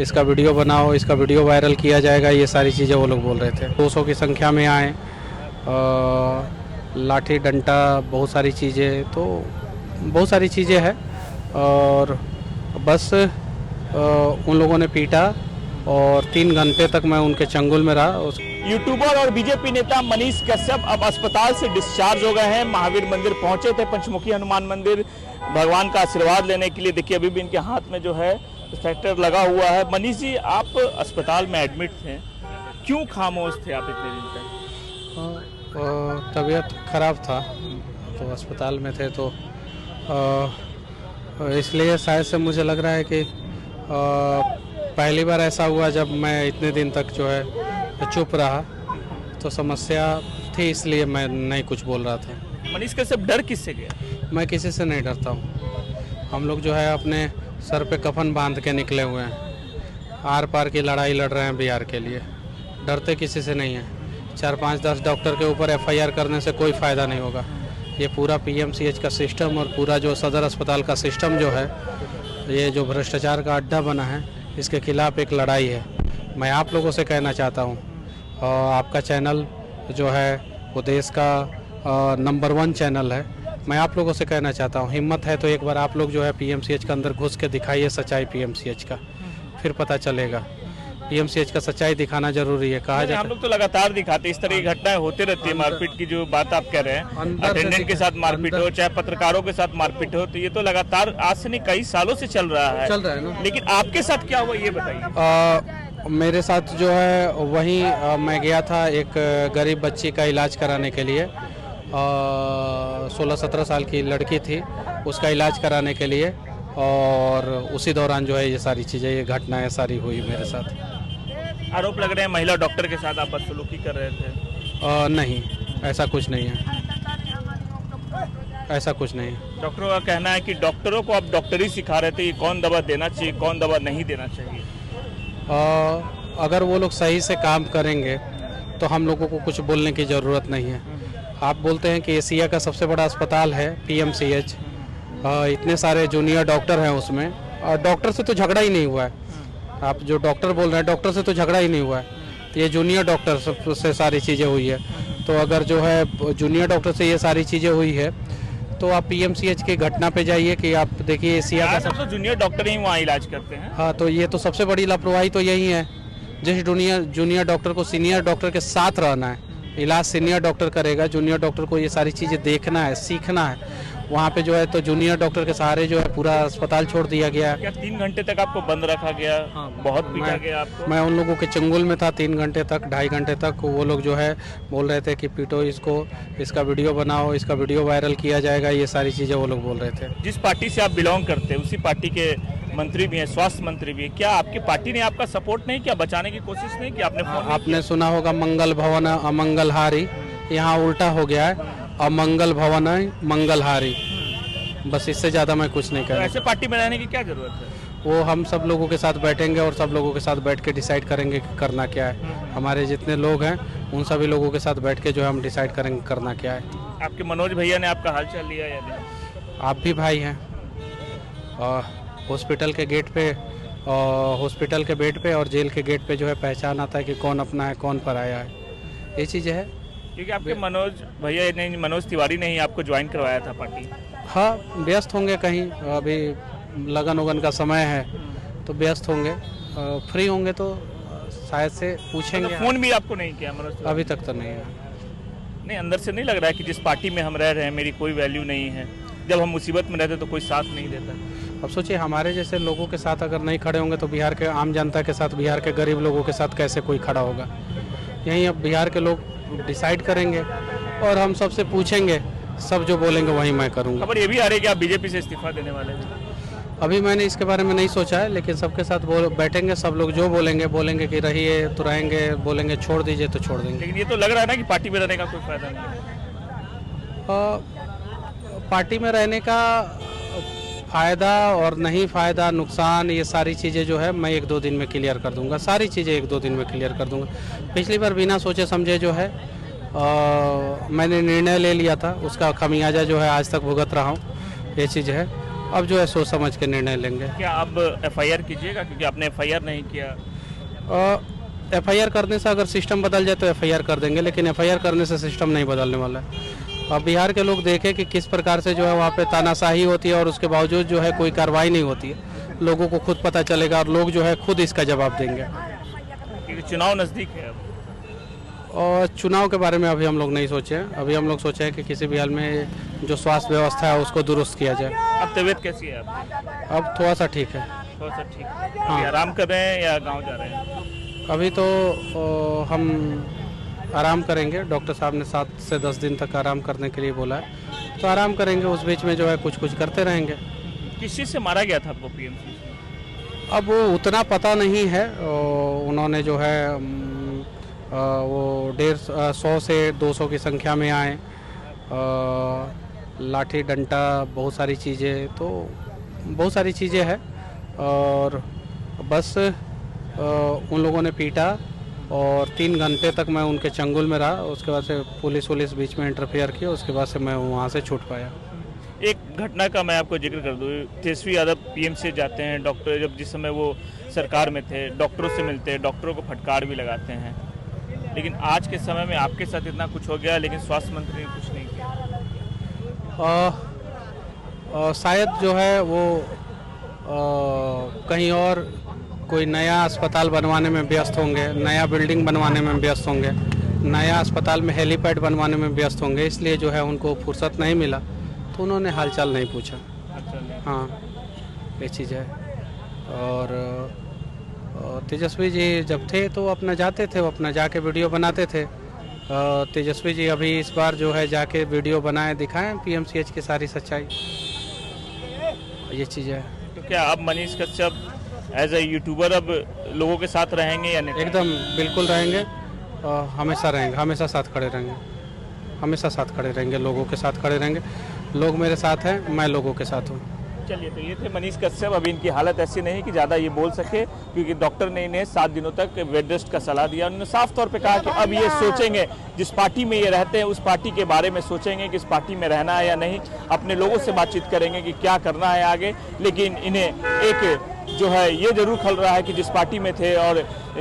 इसका वीडियो बनाओ, इसका वीडियो वायरल किया जाएगा, ये सारी चीज़ें वो लोग बोल रहे थे। 200 की संख्या में आए, लाठी डंडा बहुत सारी चीज़ें, तो बहुत सारी चीज़ें हैं और बस उन लोगों ने पीटा और 3 घंटे तक मैं उनके चंगुल में रहा। यूट्यूबर और बीजेपी नेता मनीष कश्यप अब अस्पताल से डिस्चार्ज हो गए हैं। महावीर मंदिर पहुंचे थे, पंचमुखी हनुमान मंदिर, भगवान का आशीर्वाद लेने के लिए। देखिए अभी भी इनके हाथ में जो है स्पेक्टर लगा हुआ है। मनीष जी, आप अस्पताल में एडमिट थे, क्यों खामोश थे आप इतने दिन तक? तबीयत खराब था तो अस्पताल में थे, तो इसलिए शायद से मुझे लग रहा है कि पहली बार ऐसा हुआ जब मैं इतने दिन तक जो है चुप रहा, तो समस्या थी, इसलिए मैं नहीं कुछ बोल रहा था। मनीष कश्यप डर किससे गया? मैं किसी से नहीं डरता हूँ। हम लोग जो है अपने सर पे कफन बांध के निकले हुए हैं, आर पार की लड़ाई लड़ रहे हैं बिहार के लिए, डरते किसी से नहीं है। 4-5-10 डॉक्टर के ऊपर FIR करने से कोई फ़ायदा नहीं होगा। ये पूरा PMCH का सिस्टम और पूरा जो सदर अस्पताल का सिस्टम जो है, ये जो भ्रष्टाचार का अड्डा बना है, इसके खिलाफ एक लड़ाई है। मैं आप लोगों से कहना चाहता हूँ, आपका चैनल जो है वो देश का नंबर 1 चैनल है। मैं आप लोगों से कहना चाहता हूँ, हिम्मत है तो एक बार आप लोग जो है PMCH के अंदर घुस के दिखाइए सच्चाई PMCH का, फिर पता चलेगा। PMCH का सच्चाई दिखाना जरूरी है। कहा जाता हम लोग तो लगातार दिखाते, इस तरह की घटनाएं होती रहती है। मारपीट की जो बात आप कह रहे हैं, अटेंडेंट के साथ मारपीट हो, चाहे पत्रकारों के साथ मारपीट हो, तो ये तो लगातार आज से नहीं कई सालों से चल रहा है ना। लेकिन आपके साथ क्या हुआ ये बताइए। मेरे साथ जो है वहीं मैं गया था एक गरीब बच्ची का इलाज कराने के लिए। 16-17 साल की लड़की थी, उसका इलाज कराने के लिए, और उसी दौरान जो है ये सारी चीज़ें, ये घटनाएं सारी हुई मेरे साथ। आरोप लग रहे हैं महिला डॉक्टर के साथ आप बदसलूकी कर रहे थे। नहीं, ऐसा कुछ नहीं है, ऐसा कुछ नहीं है। डॉक्टरों का कहना है कि डॉक्टरों को आप डॉक्टरी सिखा रहे थे, कौन दवा देना चाहिए, कौन दवा नहीं देना चाहिए। अगर वो लोग सही से काम करेंगे तो हम लोगों को कुछ बोलने की ज़रूरत नहीं है। आप बोलते हैं कि एशिया का सबसे बड़ा अस्पताल है PMCH, इतने सारे जूनियर डॉक्टर हैं उसमें, और डॉक्टर से तो झगड़ा ही नहीं हुआ है। आप जो डॉक्टर बोल रहे हैं, डॉक्टर से तो झगड़ा ही नहीं हुआ है, ये जूनियर डॉक्टर से सारी चीज़ें हुई है। तो अगर जो है जूनियर डॉक्टर से ये सारी चीज़ें हुई है, तो आप PMCH की घटना पे जाइए कि आप देखिए एशिया का सब तो जूनियर डॉक्टर ही वहाँ इलाज करते हैं। हाँ, तो ये तो सबसे बड़ी लापरवाही तो यही है। जिस जूनियर डॉक्टर को सीनियर डॉक्टर के साथ रहना है, इलाज सीनियर डॉक्टर करेगा, जूनियर डॉक्टर को ये सारी चीज़ें देखना है, सीखना है। वहाँ पे जो है तो जूनियर डॉक्टर के सहारे जो है पूरा अस्पताल छोड़ दिया गया। क्या 3 घंटे तक आपको बंद रखा गया? बहुत पीटा गया आपको? मैं उन लोगों के चंगुल में था 3 घंटे तक, 2.5 घंटे तक। वो लोग जो है बोल रहे थे कि पीटो इसको, इसका वीडियो बनाओ, इसका वीडियो वायरल किया जाएगा, ये सारी चीज़ें वो लोग बोल रहे थे। जिस पार्टी से आप बिलोंग करते हैं उसी पार्टी के मंत्री भी हैं, स्वास्थ्य मंत्री भी हैं, क्या आपकी पार्टी ने आपका सपोर्ट नहीं किया, बचाने की कोशिश नहीं की? आपने सुना होगा मंगल भवन अमंगलहारी, यहाँ उल्टा हो गया है, अमंगल भवन मंगलहारी। बस इससे ज़्यादा मैं कुछ नहीं कर रहा। ऐसे पार्टी में रहने की क्या जरूरत है? वो हम सब लोगों के साथ बैठेंगे और सब लोगों के साथ बैठ के डिसाइड करेंगे कि करना क्या है। हमारे जितने लोग हैं उन सभी लोगों के साथ बैठ के जो है हम डिसाइड करेंगे करना क्या है। आपके मनोज भैया ने आपका हाल चाल लिया या नहीं? आप भी भाई हैं। हॉस्पिटल के गेट पे, हॉस्पिटल के बेड पे और जेल के गेट पे जो है पहचान आता है कि कौन अपना है कौन पराया है, ये चीज़ें है। क्योंकि आपके मनोज भैया ने, मनोज तिवारी ने ही आपको ज्वाइन करवाया था पार्टी। हाँ, व्यस्त होंगे कहीं, अभी लगन उगन का समय है तो व्यस्त होंगे, फ्री होंगे तो शायद से पूछेंगे। तो फोन भी आपको नहीं किया मनोज? अभी तक तो नहीं है। नहीं, अंदर से नहीं लग रहा है कि जिस पार्टी में हम रह रहे हैं मेरी कोई वैल्यू नहीं है, जब हम मुसीबत में रहते तो कोई साथ नहीं देता? अब सोचिए, हमारे जैसे लोगों के साथ अगर नहीं खड़े होंगे तो बिहार के आम जनता के साथ, बिहार के गरीब लोगों के साथ कैसे कोई खड़ा होगा? यहीं अब बिहार के लोग डिसाइड करेंगे और हम सबसे पूछेंगे, सब जो बोलेंगे वही मैं करूँगा। खबर ये भी आ रही है कि आप बीजेपी से इस्तीफा देने वाले हैं। अभी मैंने इसके बारे में नहीं सोचा है, लेकिन सबके साथ बैठेंगे, सब लोग जो बोलेंगे कि रहिए तो रहेंगे, बोलेंगे छोड़ दीजिए तो छोड़ देंगे। लेकिन ये तो लग रहा है ना कि पार्टी में रहने का कोई फायदा नहीं है। पार्टी में रहने का फ़ायदा और नहीं फ़ायदा, नुकसान, ये सारी चीज़ें जो है मैं 1-2 दिन में क्लियर कर दूंगा। सारी चीज़ें 1-2 दिन में क्लियर कर दूंगा। पिछली बार बिना सोचे समझे जो है मैंने निर्णय ले लिया था, उसका खमियाजा जो है आज तक भुगत रहा हूँ, ये चीज़ है। अब जो है सोच समझ के निर्णय लेंगे। क्या अब एफआईआर कीजिएगा, क्योंकि आपने एफआईआर नहीं किया? एफआईआर करने से अगर सिस्टम बदल जाए तो एफआईआर कर देंगे, लेकिन एफआईआर करने से सिस्टम नहीं बदलने वाला है। अब बिहार के लोग देखें कि किस प्रकार से जो है वहाँ पे तानाशाही होती है और उसके बावजूद जो है कोई कार्रवाई नहीं होती है। लोगों को खुद पता चलेगा और लोग जो है खुद इसका जवाब देंगे। क्योंकि चुनाव नज़दीक है अब। और चुनाव के बारे में अभी हम लोग नहीं सोचे हैं। अभी हम लोग सोचे हैं कि किसी भी हाल में जो स्वास्थ्य व्यवस्था है उसको दुरुस्त किया जाए। अब तबीयत कैसी है आपकी? अब थोड़ा सा ठीक है। थोड़ा सा ठीक है। अभी आराम कर रहे हैं या गाँव जा रहे हैं? अभी तो हम आराम करेंगे। डॉक्टर साहब ने 7 से 10 दिन तक आराम करने के लिए बोला है, तो आराम करेंगे। उस बीच में जो है कुछ कुछ करते रहेंगे। किस चीज़ से मारा गया था आपको पीएमसी? अब वो उतना पता नहीं है। उन्होंने जो है वो 150 से 200 की संख्या में आए। लाठी डंडा बहुत सारी चीज़ें, तो बहुत सारी चीज़ें हैं। और बस उन लोगों ने पीटा और 3 घंटे तक मैं उनके चंगुल में रहा। उसके बाद से पुलिस बीच में इंटरफेयर किया। उसके बाद से मैं वहाँ से छूट पाया। एक घटना का मैं आपको जिक्र कर दूँ। तेजस्वी यादव पीएमसी जाते हैं, डॉक्टर जब जिस समय वो सरकार में थे डॉक्टरों से मिलते हैं, डॉक्टरों को फटकार भी लगाते हैं। लेकिन आज के समय में आपके साथ इतना कुछ हो गया, लेकिन स्वास्थ्य मंत्री ने कुछ नहीं किया। शायद जो है वो कहीं और कोई नया अस्पताल बनवाने में व्यस्त होंगे, नया बिल्डिंग बनवाने में व्यस्त होंगे, नया अस्पताल में हेलीपैड बनवाने में व्यस्त होंगे। इसलिए जो है उनको फुर्सत नहीं मिला, तो उन्होंने हालचाल नहीं पूछा। हाँ, ये चीज़ है। और तेजस्वी जी जब थे तो अपना जाते थे, वो अपना जाके वीडियो बनाते थे। तेजस्वी जी अभी इस बार जो है जाके वीडियो बनाए दिखाएं पीएमसीएच की सारी सच्चाई। ये चीज़ है। तो क्या अब Manish Kashyap as a YouTuber अब लोगों के साथ रहेंगे या नहीं? एकदम बिल्कुल रहेंगे। हमेशा रहेंगे, हमेशा साथ खड़े रहेंगे, हमेशा साथ खड़े रहेंगे, लोगों के साथ खड़े रहेंगे। लोग मेरे साथ हैं, मैं लोगों के साथ हूँ। चलिए, तो ये थे मनीष कश्यप। अभी इनकी हालत ऐसी नहीं कि ज़्यादा ये बोल सके, क्योंकि डॉक्टर ने इन्हें 7 दिनों तक बेड रेस्ट का सलाह दिया। उन्होंने साफ तौर पे कहा कि अब ये सोचेंगे, जिस पार्टी में ये रहते हैं उस पार्टी के बारे में सोचेंगे कि इस पार्टी में रहना है या नहीं। अपने लोगों से बातचीत करेंगे कि क्या करना है आगे। लेकिन इन्हें एक जो है ये जरूर खल रहा है कि जिस पार्टी में थे और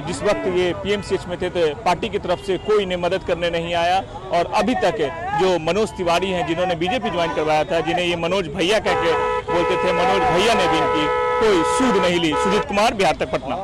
जिस वक्त ये पीएमसीएच में थे तो पार्टी की तरफ से कोई इन्हें मदद करने नहीं आया। और अभी तक जो मनोज तिवारी हैं, जिन्होंने बीजेपी ज्वाइन करवाया था, जिन्हें ये मनोज भैया कह के बोलते थे, मनोज भैया ने भी इनकी कोई सूद नहीं ली। सुजीत कुमार, बिहार तक, पटना।